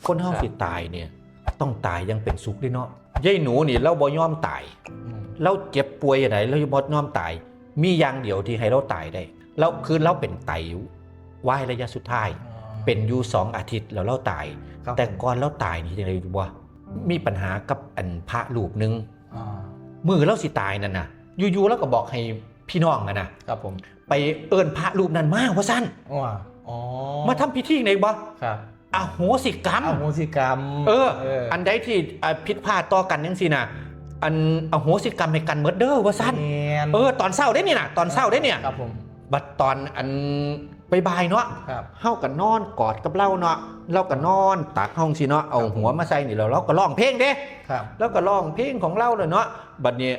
คนเฮาสิตายเนี่ยต้องตายยังเป็นสุขด้วยเนาะยายหนูนี่เราบ่ยอมตายเราเจ็บป่วยอะไรเราบ่ยอมตายมีอย่างเดียวที่ให้เราตายได้เราคือเราเป็นไตวายระยะสุดท้ายเป็นอยู่2 อาทิตย์แล้วเราตายแต่ก่อนเราตายนี่จังได๋บ่มีปัญหากับอันพระรูปนึงมือเราสิตายนั่นน่ะอยู่ๆแล้วก็บอกให้พี่น้องนะครับผมไปเอิ้นพระรูปนั้นมาว่าซั่นมาทำพิธีไหนบ่ครับอโหสิกรรมอันใดที่ผิดพลาดต่อกันจังซี่น่ะอันอโหสิกรรมให้กันหมดเด้อว่าซั่นตอนเช้าได้นี่น่ะตอนเช้าได้เนี่ยครับผมบัดตอนอันบ่ายๆเนาะเฮาก็นอนกอดกับเราเนาะเราก็นอนตักห้องสิเนาะเอาหัวมาใส่นี่แล้วเราก็ร้องเพลงเด้แล้วก็ร้องเพลงของเราเลยเนาะบัดนี้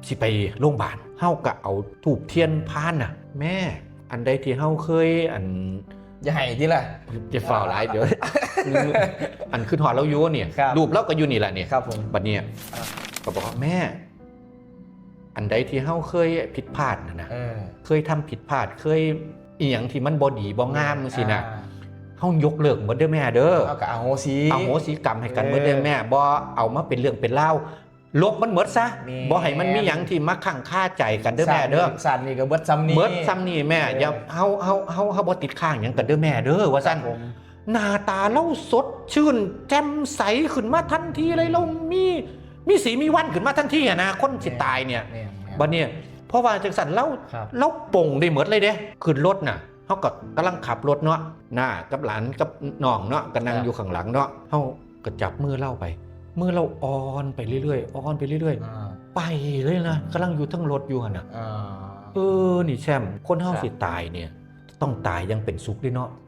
สิไปโรงพยาบาลเฮาก็เอาธูปเทียนพานน่ะแม่อันใดที่เฮาเคยอันอย่าให้ที่ละจะฝ่าหลายเดี๋ยวอันขึ้นหอดเราอยู่เนี่ยรูปเราก็อยู่นี่แหละเนี่ยบัดนี้ก็บอกว่าแม่อันใดที่เฮาเคยผิดพลาดนะเคยทำผิดพลาดเคยอีหยังที่มันบ่ดีบ่งามจังซี่นะเฮายกเลิกหมดเด้อแม่เด้อเอาก็อโหสิกรรมให้กันหมดเด้อแม่บ่เอามาเป็นเรื่องเป็นเล่าลบมันหมดซะบ่ให้มันมีหยังที่มาคั่งคาใจกันเด้อแม่เด้อสั่นนี่ก็เบิดซ้ำนี่แม่อย่าเฮาบ่ติดข้างหยังกันเด้อแม่เด้อว่าซั่นหน้าตาเราสดชื่นแจ่มใสขึ้นมาทันทีเลยเรามีสีมีวันขึ้นมาทันทีนะคนสิตายเนี่ยบัดนี้เพราะว่าจังซั่นเราป่งได้หมดเลยเด้ขึ้นรถน่ะเฮาก็กำลังขับรถเนาะหน้ากับหลานกับน้องเนาะก็นั่งอยู่ข้างหลังเนาะเฮาก็จับมือเล่าไปมือเราอ่อนไปเรื่อยๆอ่อนไปเรื่อยๆไปเลยนะกำลังอยู่ทั้งรถอยู่หั่นน่ะนี่แชมป์คนเฮาสิตายเนี่ยต้องตายยังเป็นสุขด้วยเนาะ